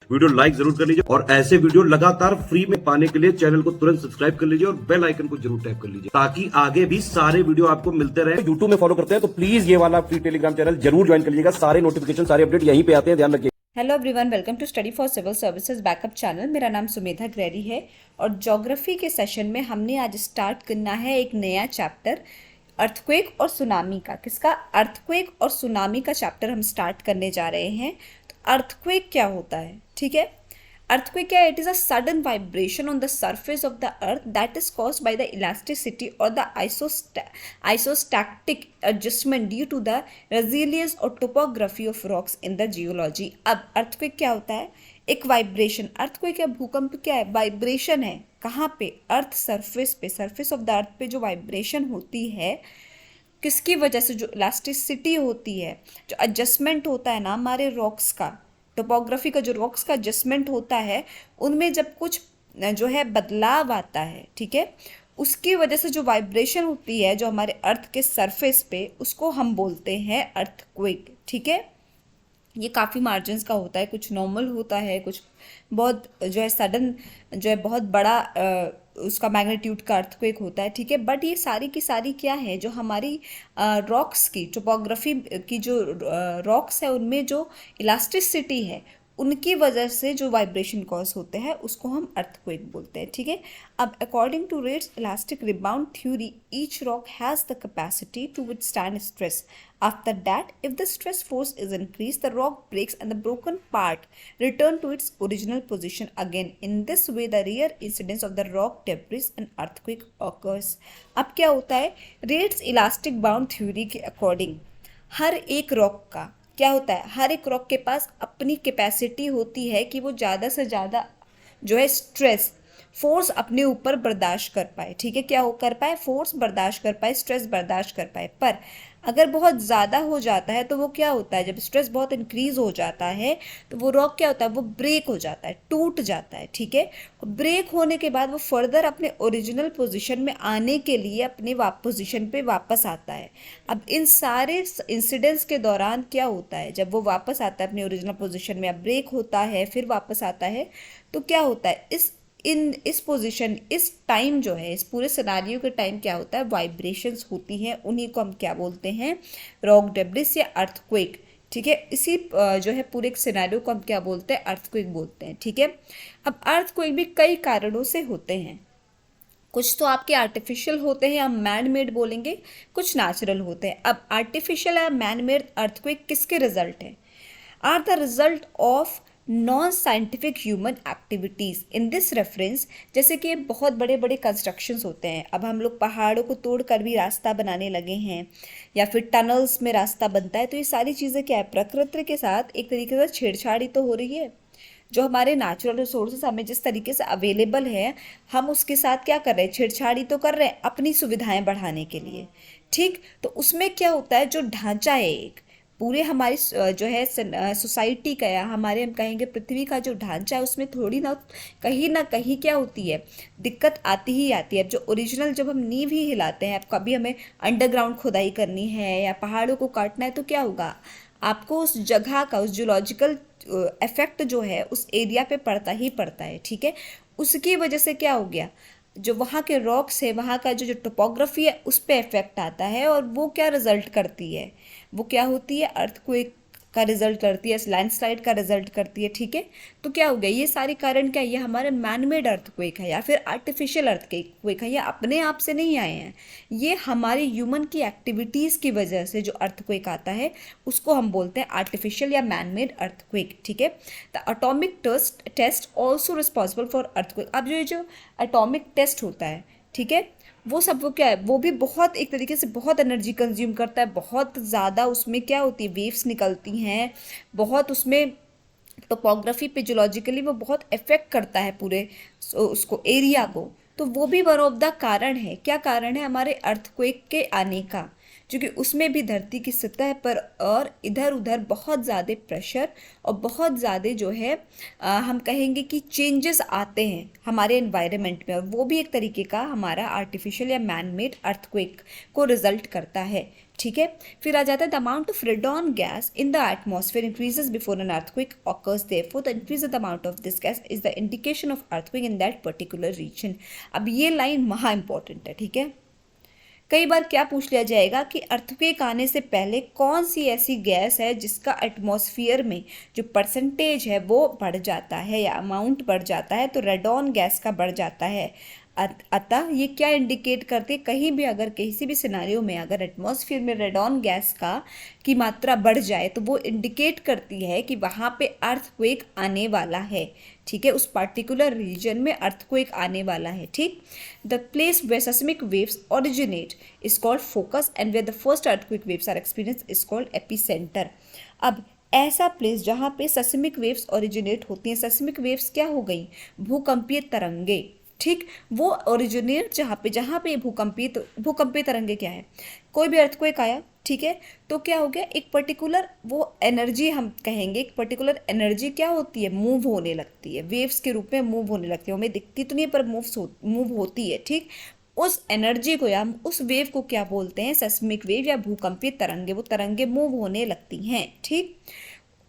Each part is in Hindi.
वीडियो लाइक जरूर कर लीजिए और ऐसे वीडियो लगातार फ्री में पाने के लिए चैनल को तुरंत सब्सक्राइब कर लीजिए और बेल आइकन को जरूर टैप कर लीजिए ताकि आगे भी सारे वीडियो आपको मिलते रहे। यूट्यूब में फॉलो करते हैं तो प्लीज ये वाला फ्री टेलीग्राम चैनल जरूर ज्वाइन कर लीजिएगा। सारे नोटिफिकेशन सारे अपडेट यहीं पे आते हैं, ध्यान रखिए। Hello everyone, welcome to study for civil services backup channel. मेरा नाम सुमेधा ग्रेरी है और ज्योग्राफी के सेशन में हमने आज स्टार्ट करना है एक नया चैप्टर अर्थक्वेक और सुनामी का। किसका? अर्थक्वेक और सुनामी का चैप्टर हम स्टार्ट करने जा रहे हैं। तो अर्थक्वेक क्या होता है? ठीक है, earthquake क्या है? It is a sudden vibration on the surface of the earth that is caused by the elasticity or the isostatic adjustment due to the resilience or topography of rocks in the geology। अब earthquake क्या होता है? एक वाइब्रेशन। earthquake या भूकंप क्या है? वाइब्रेशन है। कहाँ पे? अर्थ सरफेस पे, सरफेस ऑफ द अर्थ पे जो वाइब्रेशन होती है, किसकी वजह से? जो इलास्टिसिटी होती है, जो एडजस्टमेंट होता है ना हमारे रॉक्स का, टोपोग्राफी का जो रॉक्स का एडजस्टमेंट होता है, उनमें जब कुछ जो है बदलाव आता है, ठीक है, उसकी वजह से जो वाइब्रेशन होती है जो हमारे अर्थ के सरफेस पे, उसको हम बोलते हैं अर्थक्वेक। ठीक है, ये काफ़ी मार्जिन्स का होता है, कुछ नॉर्मल होता है, कुछ बहुत जो है सडन, जो है बहुत बड़ा उसका मैग्नीट्यूड का अर्थक्वेक होता है। ठीक है, बट ये सारी की सारी क्या है, जो हमारी रॉक्स की टोपोग्राफी की जो रॉक्स है उनमें जो इलास्टिसिटी है, उनकी वजह से जो वाइब्रेशन कॉज होते हैं उसको हम अर्थक्वेक बोलते हैं। ठीक है, अब according to Reid's elastic rebound theory, each rock has the capacity to withstand stress. After that, if the stress force is increased, the rock breaks and the broken part return to its original position again. In this way, the rare incidence of the rock debris and earthquake occurs. अब क्या होता है? रेट्स इलास्टिक बाउंड थ्योरी के अकॉर्डिंग हर एक रॉक का क्या होता है? हर एक रॉक के पास अपनी कैपेसिटी होती है कि वो ज़्यादा से ज़्यादा जो है स्ट्रेस फोर्स अपने ऊपर बर्दाश्त कर पाए। ठीक है, क्या हो कर पाए? फोर्स बर्दाश्त कर पाए, स्ट्रेस बर्दाश्त कर पाए। पर अगर बहुत ज़्यादा हो जाता है तो वो क्या होता है? जब स्ट्रेस बहुत इंक्रीज हो जाता है तो वो रॉक क्या होता है? वो ब्रेक हो जाता है, टूट जाता है। ठीक है, ब्रेक होने के बाद वो फर्दर अपने ओरिजिनल पोजीशन में आने के लिए अपने पोजीशन पे वापस आता है। अब इन सारे इंसिडेंट्स के दौरान क्या होता है? जब वो वापस आता है अपने ओरिजिनल पोजीशन में, अब ब्रेक होता है फिर वापस आता है, तो क्या होता है? इस पोजीशन, इस टाइम जो है, इस पूरे सिनारियो के टाइम क्या होता है? वाइब्रेशंस होती हैं, उन्हीं को हम क्या बोलते हैं? रॉक डेब्रिस या अर्थक्वेक। ठीक है, इसी जो है पूरे सिनारियो को हम क्या बोलते हैं? अर्थक्वेक बोलते हैं। ठीक है, अब अर्थक्वेक भी कई कारणों से होते हैं। कुछ तो आपके आर्टिफिशियल होते हैं, हम मैन मेड बोलेंगे, कुछ नेचुरल होते हैं। अब आर्टिफिशियल या मैन मेड अर्थक्वेक किसके रिजल्ट हैं? Are the result of non scientific human activities. In this reference, जैसे कि बहुत बड़े बड़े कंस्ट्रक्शंस होते हैं, अब हम लोग पहाड़ों को तोड़कर भी रास्ता बनाने लगे हैं, या फिर टनल्स में रास्ता बनता है, तो ये सारी चीज़ें क्या है? प्रकृति के साथ एक तरीके से छेड़छाड़ी तो हो रही है। जो हमारे नेचुरल रिसोर्सेज हमें जिस तरीके से अवेलेबल है, हम उसके साथ क्या कर रहे हैं? छेड़छाड़ी तो कर रहे हैं अपनी सुविधाएं बढ़ाने के लिए। ठीक, तो उसमें क्या होता है? जो ढांचा है एक पूरे हमारी जो है सोसाइटी का, या हमारे हम कहेंगे पृथ्वी का जो ढांचा है, उसमें थोड़ी ना कहीं क्या होती है? दिक्कत आती ही आती है। जो ओरिजिनल, जब हम नींव ही हिलाते हैं, कभी हमें अंडरग्राउंड खुदाई करनी है या पहाड़ों को काटना है, तो क्या होगा? आपको उस जगह का, उस जियोलॉजिकल इफेक्ट जो है उस एरिया पे पड़ता ही पड़ता है। ठीक है, उसकी वजह से क्या हो गया? जो वहाँ के रॉक्स है, वहाँ का जो टोपोग्राफी है, उस पर इफेक्ट आता है, और वो क्या रिजल्ट करती है? वो क्या होती है? अर्थक्वेक का रिजल्ट करती है, लैंडस्लाइड का रिजल्ट करती है। ठीक है, तो क्या हो गया? ये सारे कारण क्या है? ये हमारे मैनमेड अर्थक्वेक है या फिर आर्टिफिशियल अर्थक्वेक है, ये अपने आप से नहीं आए हैं, ये हमारे ह्यूमन की एक्टिविटीज़ की वजह से जो अर्थक्वेक आता है उसको हम बोलते हैं आर्टिफिशियल या मैनमेड अर्थक्वेक। ठीक है, the atomic test also responsible for earthquake. अब जो एटॉमिक टेस्ट होता है, ठीक है, वो सब वो क्या है? वो भी बहुत एक तरीके से बहुत एनर्जी कंज्यूम करता है, बहुत ज़्यादा उसमें क्या होती है? वेव्स निकलती हैं, बहुत उसमें टोपोग्राफी पे जियोलॉजिकली वो बहुत इफेक्ट करता है पूरे उसको एरिया को। तो वो भी वन ऑफ द कारण है। क्या कारण है हमारे अर्थक्वेक के आने का? क्योंकि उसमें भी धरती की सतह पर और इधर उधर बहुत ज़्यादा प्रेशर और बहुत ज़्यादा जो है हम कहेंगे कि चेंजेस आते हैं हमारे एनवायरनमेंट में, और वो भी एक तरीके का हमारा आर्टिफिशियल या मैन मेड अर्थक्वेक को रिजल्ट करता है। ठीक है, फिर आ जाता है the amount of radon gas in the atmosphere increases before an earthquake occurs, therefore the increase the amount of this gas is the indication of earthquake in that particular region. अब ये लाइन महा इंपॉर्टेंट है। ठीक है, कई बार क्या पूछ लिया जाएगा कि अर्थक्वेक आने से पहले कौन सी ऐसी गैस है जिसका एटमॉस्फेयर में जो परसेंटेज है वो बढ़ जाता है या अमाउंट बढ़ जाता है, तो रेडॉन गैस का बढ़ जाता है। अतः ये क्या इंडिकेट करती है, कहीं भी अगर किसी भी सिनारियो में अगर एटमॉस्फेयर में रेडॉन गैस की मात्रा बढ़ जाए तो वो इंडिकेट करती है कि वहाँ पे अर्थक्वेक आने वाला है। ठीक है, उस पर्टिकुलर रीजन में अर्थक्वेक आने वाला है। ठीक, the place where seismic waves originate is called focus and where the first earthquake waves are experience is called epicentre. अब ऐसा प्लेस जहाँ पे सेस्मिक वेव्स ओरिजिनेट होती हैं, सेस्मिक वेव्स क्या हो गई, भूकंपीय तरंगे। ठीक, वो ओरिजिनेट जहाँ पे भूकंपीय तरंगे क्या है, कोई भी अर्थक्वेक आया, ठीक है, तो क्या हो गया, एक पर्टिकुलर वो एनर्जी हम कहेंगे, एक पर्टिकुलर एनर्जी क्या होती है, मूव होने लगती है, वेव्स के रूप में मूव होने लगती है, हमें दिखती तो नहीं पर मूव होती है। ठीक, उस एनर्जी को या उस वेव को क्या बोलते हैं, सेस्मिक वेव या भूकंपीय तरंगे। वो तरंगे मूव होने लगती हैं। ठीक,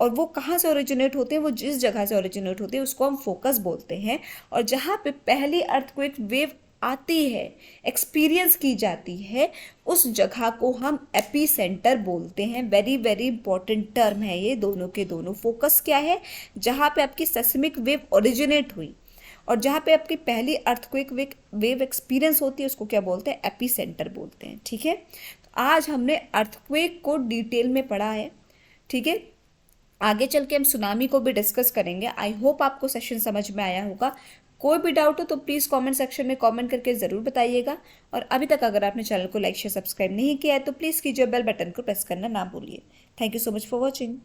और वो कहाँ से ओरिजिनेट होते हैं, वो जिस जगह से ओरिजिनेट होते हैं उसको हम फोकस बोलते हैं। और जहाँ पे पहली अर्थक्वेक वेव आती है, एक्सपीरियंस की जाती है, उस जगह को हम एपी सेंटर बोलते हैं। वेरी वेरी इंपॉर्टेंट टर्म है ये दोनों के दोनों। फोकस क्या है, जहाँ पे आपकी सेस्मिक वेव ओरिजिनेट हुई और जहाँ पे आपकी पहली अर्थक्वेक वेव एक्सपीरियंस होती है उसको क्या बोलते हैं, एपी सेंटर बोलते हैं। ठीक है, तो आज हमने अर्थक्वेक को डिटेल में पढ़ा है। ठीक है, आगे चल के हम सुनामी को भी डिस्कस करेंगे। आई होप आपको सेशन समझ में आया होगा। कोई भी डाउट हो तो प्लीज़ कमेंट सेक्शन में कमेंट करके ज़रूर बताइएगा। और अभी तक अगर आपने चैनल को लाइक शेयर सब्सक्राइब नहीं किया है तो प्लीज़ कीजिए, बेल बटन को प्रेस करना ना भूलिए। Thank you so much for watching.